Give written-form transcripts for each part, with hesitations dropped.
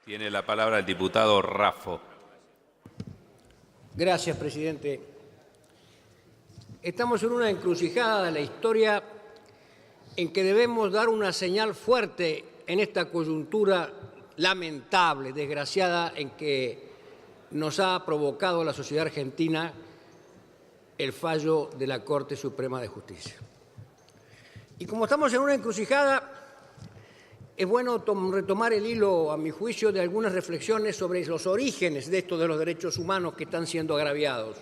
Tiene la palabra el diputado Raffo. Gracias, presidente. Estamos en una encrucijada de la historia en que debemos dar una señal fuerte en esta coyuntura lamentable, desgraciada, en que nos ha provocado la sociedad argentina el fallo de la Corte Suprema de Justicia. Y como estamos en una encrucijada, es bueno retomar el hilo, a mi juicio, de algunas reflexiones sobre los orígenes de esto de los derechos humanos que están siendo agraviados.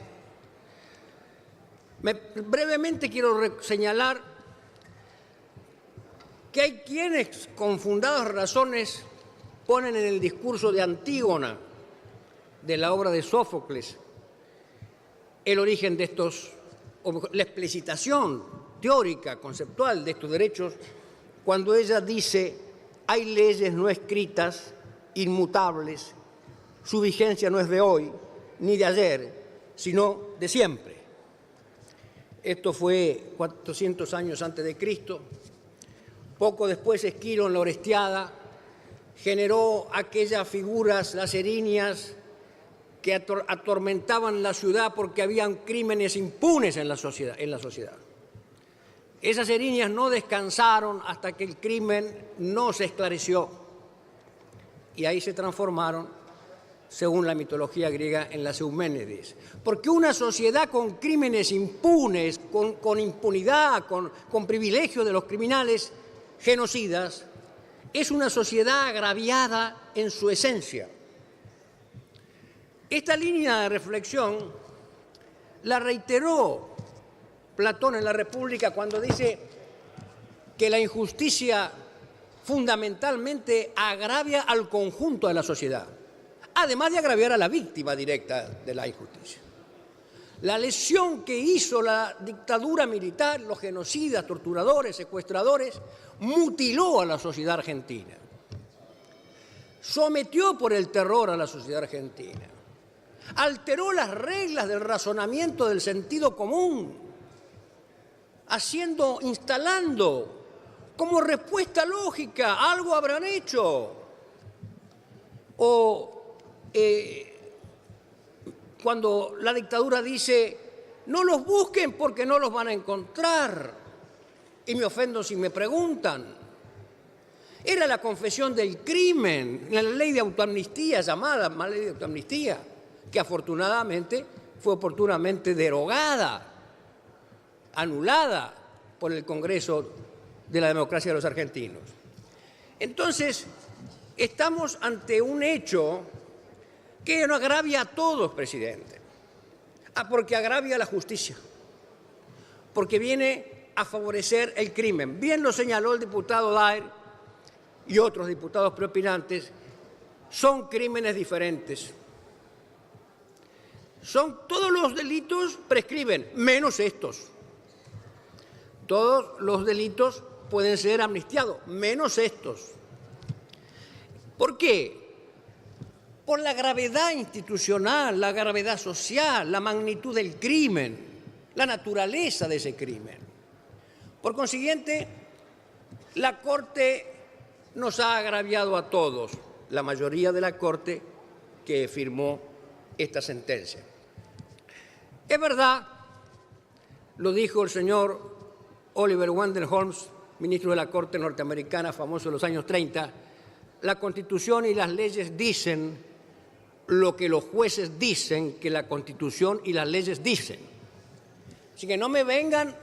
Brevemente quiero señalar que hay quienes, con fundadas razones, ponen en el discurso de Antígona, de la obra de Sófocles, el origen de estos, o la explicitación teórica, conceptual de estos derechos, cuando ella dice: hay leyes no escritas, inmutables, su vigencia no es de hoy ni de ayer, sino de siempre. Esto fue 400 años antes de Cristo. Poco después, Esquilo, en la Orestiada, generó aquellas figuras, las erinias, que atormentaban la ciudad porque habían crímenes impunes en la sociedad. Esas erinias no descansaron hasta que el crimen no se esclareció, y ahí se transformaron, según la mitología griega, en las Euménides. Porque una sociedad con crímenes impunes, con impunidad, con privilegio de los criminales genocidas, es una sociedad agraviada en su esencia. Esta línea de reflexión la reiteró Platón en la República cuando dice que la injusticia fundamentalmente agravia al conjunto de la sociedad, además de agraviar a la víctima directa de la injusticia. La lesión que hizo la dictadura militar, los genocidas, torturadores, secuestradores, mutiló a la sociedad argentina, sometió por el terror a la sociedad argentina, alteró las reglas del razonamiento del sentido común, instalando como respuesta lógica: algo habrán hecho. O cuando la dictadura dice: no los busquen porque no los van a encontrar, y me ofendo si me preguntan. Era la confesión del crimen, la ley de autoamnistía, llamada ley de autoamnistía, que afortunadamente fue oportunamente derogada, anulada por el Congreso de la Democracia de los Argentinos. Entonces, estamos ante un hecho que nos agravia a todos, presidente. Porque agravia la justicia, porque viene a favorecer el crimen. Bien lo señaló el diputado Daer y otros diputados preopinantes: son crímenes diferentes. Todos los delitos prescriben, menos estos. Todos los delitos pueden ser amnistiados, menos estos. ¿Por qué? Por la gravedad institucional, la gravedad social, la magnitud del crimen, la naturaleza de ese crimen. Por consiguiente, la Corte nos ha agraviado a todos, la mayoría de la Corte que firmó esta sentencia. Es verdad, lo dijo el señor Oliver Wendell Holmes, ministro de la Corte norteamericana, famoso en los años 30, la Constitución y las leyes dicen lo que los jueces dicen que la Constitución y las leyes dicen. Así que no me vengan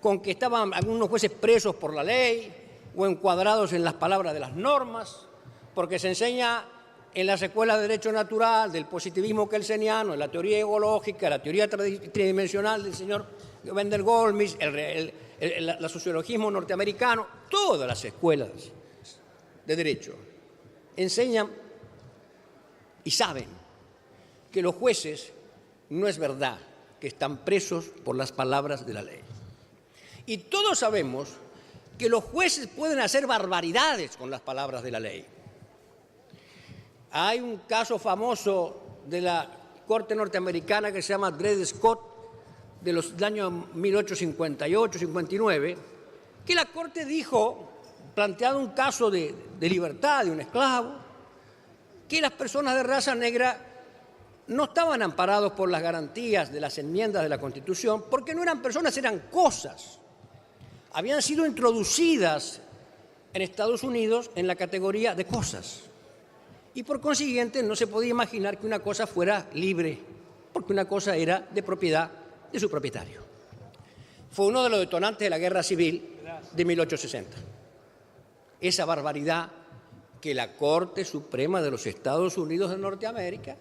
con que estaban algunos jueces presos por la ley o encuadrados en las palabras de las normas, porque se enseña en las escuelas de Derecho Natural, del positivismo kelseniano, en la teoría ecológica, la teoría tridimensional del señor Wendell Goldsmith, el sociologismo norteamericano, todas las escuelas de derecho enseñan y saben que los jueces no es verdad que están presos por las palabras de la ley. Y todos sabemos que los jueces pueden hacer barbaridades con las palabras de la ley. Hay un caso famoso de la Corte norteamericana que se llama Dred Scott, del año 1858-59, que la Corte dijo, planteado un caso de libertad de un esclavo, que las personas de raza negra no estaban amparados por las garantías de las enmiendas de la Constitución, porque no eran personas, eran cosas. Habían sido introducidas en Estados Unidos en la categoría de cosas. Y por consiguiente no se podía imaginar que una cosa fuera libre, porque una cosa era de propiedad de su propietario. Fue uno de los detonantes de la Guerra Civil de 1860. Esa barbaridad que la Corte Suprema de los Estados Unidos de Norteamérica,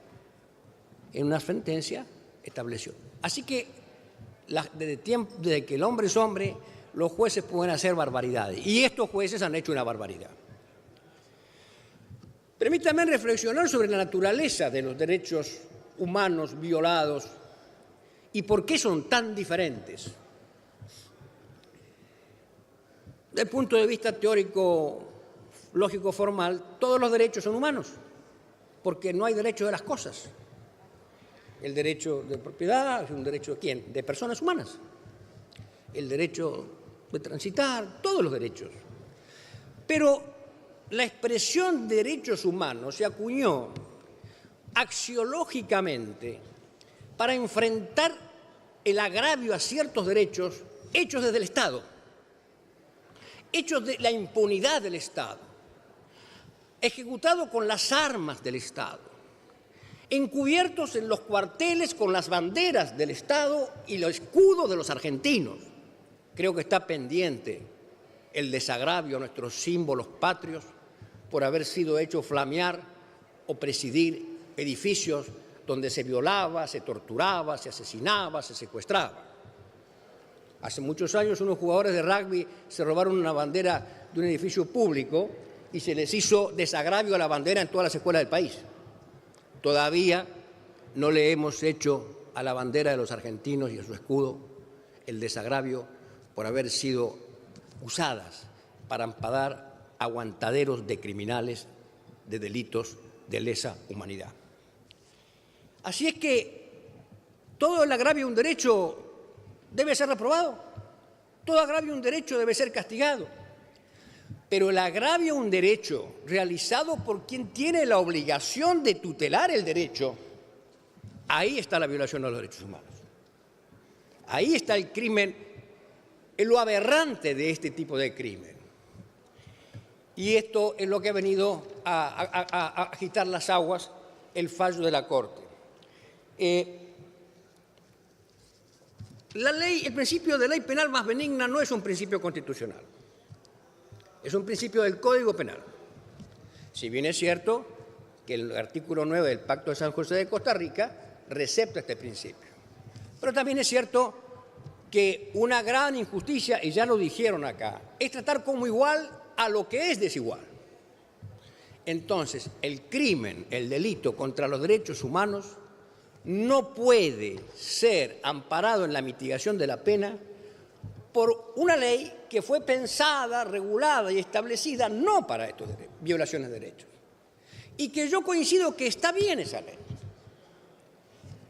en una sentencia, estableció. Así que desde que el hombre es hombre, los jueces pueden hacer barbaridades. Y estos jueces han hecho una barbaridad. Permítanme reflexionar sobre la naturaleza de los derechos humanos violados y por qué son tan diferentes. Desde el punto de vista teórico, lógico, formal, todos los derechos son humanos, porque no hay derecho de las cosas. El derecho de propiedad es un derecho ¿de quién? De personas humanas. El derecho de transitar, todos los derechos. Pero la expresión derechos humanos se acuñó axiológicamente para enfrentar el agravio a ciertos derechos hechos desde el Estado, hechos de la impunidad del Estado, ejecutados con las armas del Estado, encubiertos en los cuarteles con las banderas del Estado y los escudos de los argentinos. Creo que está pendiente el desagravio a nuestros símbolos patrios por haber sido hecho flamear o presidir edificios donde se violaba, se torturaba, se asesinaba, se secuestraba. Hace muchos años unos jugadores de rugby se robaron una bandera de un edificio público y se les hizo desagravio a la bandera en todas las escuelas del país. Todavía no le hemos hecho a la bandera de los argentinos y a su escudo el desagravio por haber sido usadas para amparar aguantaderos de criminales, de delitos de lesa humanidad. Así es que todo el agravio a un derecho debe ser reprobado, todo agravio a un derecho debe ser castigado, pero el agravio a un derecho realizado por quien tiene la obligación de tutelar el derecho, ahí está la violación de los derechos humanos. Ahí está el crimen, lo aberrante de este tipo de crimen. Y esto es lo que ha venido a agitar las aguas, el fallo de la Corte. El principio de ley penal más benigna no es un principio constitucional, es un principio del Código Penal. Si bien es cierto que el artículo 9 del Pacto de San José de Costa Rica recepta este principio, pero también es cierto que una gran injusticia, y ya lo dijeron acá, es tratar como igual a lo que es desigual. Entonces, el crimen, el delito contra los derechos humanos no puede ser amparado en la mitigación de la pena por una ley que fue pensada, regulada y establecida no para estas violaciones de derechos. Y que yo coincido que está bien esa ley,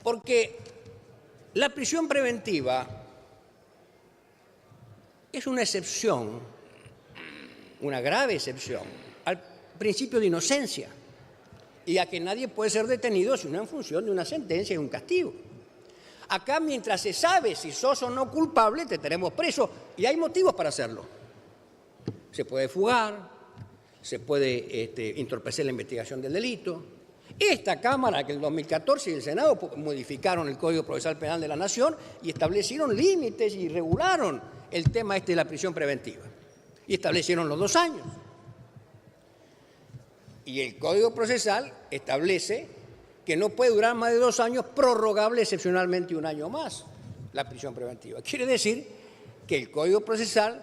porque la prisión preventiva es una excepción, una grave excepción, al principio de inocencia y a que nadie puede ser detenido sino en función de una sentencia y un castigo. Acá, mientras se sabe si sos o no culpable, te tenemos preso y hay motivos para hacerlo. Se puede fugar, se puede entorpecer la investigación del delito. Esta Cámara, que en el 2014 y el Senado modificaron el Código Procesal Penal de la Nación y establecieron límites y regularon el tema de la prisión preventiva. Y establecieron los 2 años. Y el Código Procesal establece que no puede durar más de 2 años, prorrogable excepcionalmente 1 año más, la prisión preventiva. Quiere decir que el Código Procesal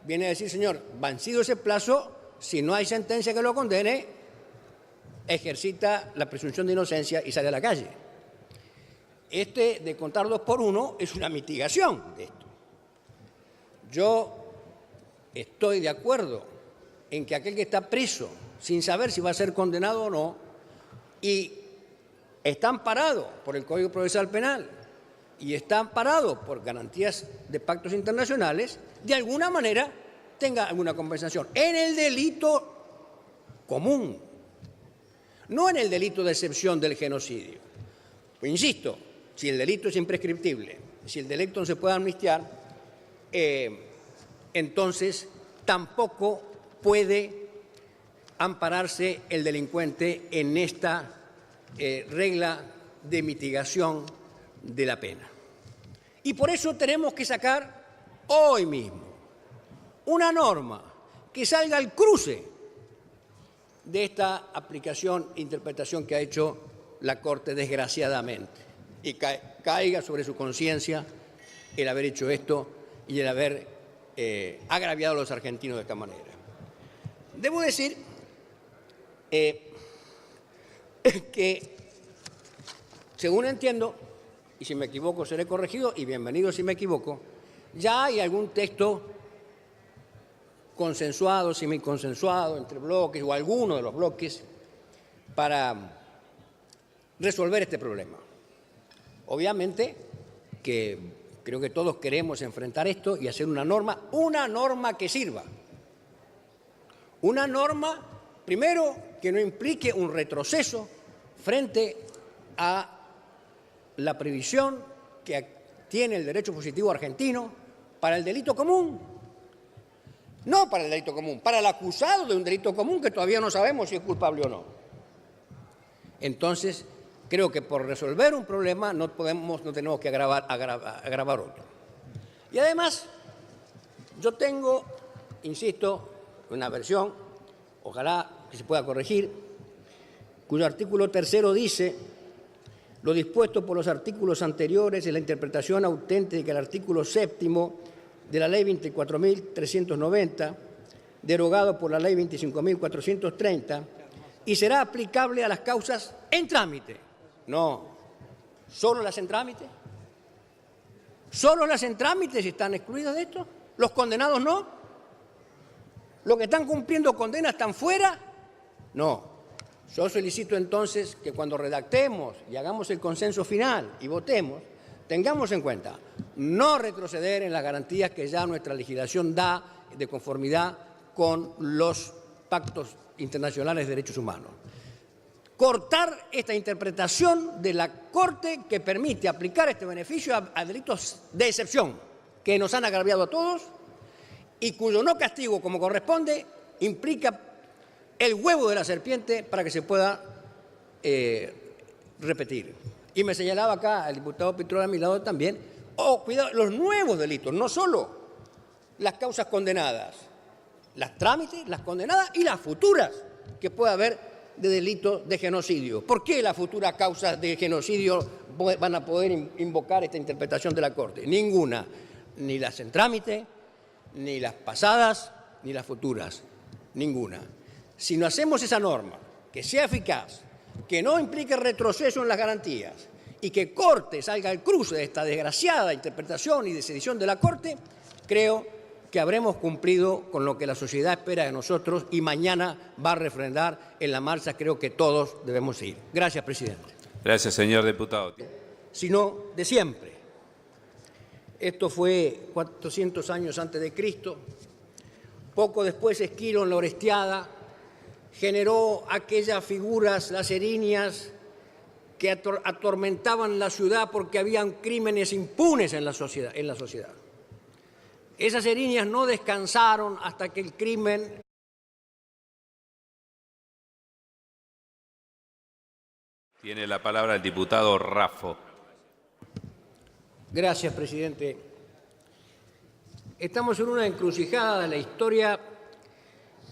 viene a decir, señor, vencido ese plazo, si no hay sentencia que lo condene, ejercita la presunción de inocencia y sale a la calle. De contar 2 por 1 es una mitigación de esto. Yo estoy de acuerdo en que aquel que está preso sin saber si va a ser condenado o no y está amparado por el Código Procesal Penal y está amparado por garantías de pactos internacionales, de alguna manera tenga alguna compensación en el delito común. no en el delito de excepción del genocidio. Pues insisto, si el delito es imprescriptible, si el delito no se puede amnistiar, entonces tampoco puede ampararse el delincuente en esta regla de mitigación de la pena. Y por eso tenemos que sacar hoy mismo una norma que salga al cruce de esta aplicación e interpretación que ha hecho la Corte, desgraciadamente, y caiga sobre su conciencia el haber hecho esto y el haber agraviado a los argentinos de esta manera. Debo decir que, según entiendo, y si me equivoco seré corregido, y bienvenido si me equivoco, ya hay algún texto consensuado, semiconsensuado, entre bloques o alguno de los bloques para resolver este problema. Obviamente que creo que todos queremos enfrentar esto y hacer una norma que sirva. Una norma, primero, que no implique un retroceso frente a la previsión que tiene el derecho positivo argentino para el delito común. No para el delito común, para el acusado de un delito común que todavía no sabemos si es culpable o no. Entonces, creo que por resolver un problema no tenemos que agravar otro. Y además, yo tengo, insisto, una versión, ojalá que se pueda corregir, cuyo artículo 3 dice: lo dispuesto por los artículos anteriores es la interpretación auténtica del artículo 7 de la Ley 24.390, derogado por la Ley 25.430, y será aplicable a las causas en trámite. No, ¿solo las en trámite? ¿Solo las en trámite están excluidas de esto? ¿Los condenados no? ¿Los que están cumpliendo condena están fuera? No. Yo solicito entonces que cuando redactemos y hagamos el consenso final y votemos, tengamos en cuenta no retroceder en las garantías que ya nuestra legislación da de conformidad con los pactos internacionales de derechos humanos. Cortar esta interpretación de la Corte que permite aplicar este beneficio a delitos de excepción que nos han agraviado a todos y cuyo no castigo como corresponde implica el huevo de la serpiente para que se pueda repetir. Y me señalaba acá el diputado Pitrola a mi lado también, cuidado, los nuevos delitos, no solo las causas condenadas, las trámites, las condenadas y las futuras que pueda haber de delito de genocidio. ¿Por qué las futuras causas de genocidio van a poder invocar esta interpretación de la Corte? Ninguna, ni las en trámite, ni las pasadas, ni las futuras, ninguna. Si no hacemos esa norma, que sea eficaz, que no implique retroceso en las garantías y que Corte salga al cruce de esta desgraciada interpretación y decisión de la Corte, creo que habremos cumplido con lo que la sociedad espera de nosotros y mañana va a refrendar en la marcha, creo que todos debemos ir. Gracias, presidente. Gracias, señor diputado. Sino de siempre. Esto fue 400 años antes de Cristo. Poco después Esquilo en la Orestiada generó aquellas figuras lacerinias que atormentaban la ciudad porque habían crímenes impunes en la sociedad. Esas erinias no descansaron hasta que el crimen Tiene la palabra el diputado Raffo. Gracias, presidente. Estamos en una encrucijada de la historia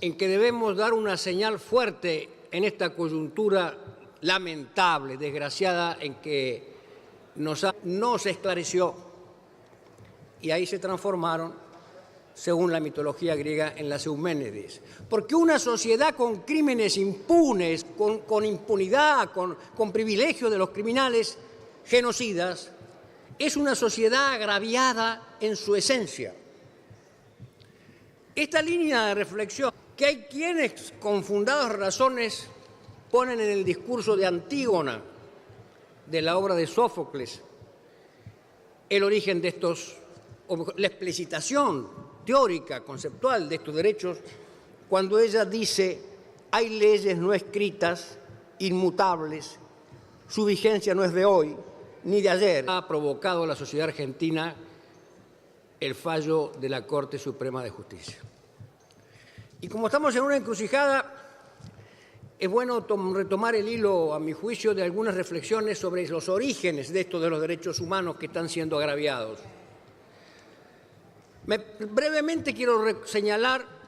en que debemos dar una señal fuerte en esta coyuntura lamentable, desgraciada, en que no se esclareció y ahí se transformaron, según la mitología griega, en las Euménides. Porque una sociedad con crímenes impunes, con impunidad, con privilegio de los criminales genocidas, es una sociedad agraviada en su esencia. Esta línea de reflexión que hay quienes con fundadas razones ponen en el discurso de Antígona, de la obra de Sófocles, el origen de estos, la explicitación teórica, conceptual de estos derechos, cuando ella dice: hay leyes no escritas inmutables, su vigencia no es de hoy ni de ayer. Ha provocado a la sociedad argentina el fallo de la Corte Suprema de Justicia. Y como estamos en una encrucijada, es bueno retomar el hilo, a mi juicio, de algunas reflexiones sobre los orígenes de esto de los derechos humanos que están siendo agraviados. Brevemente quiero señalar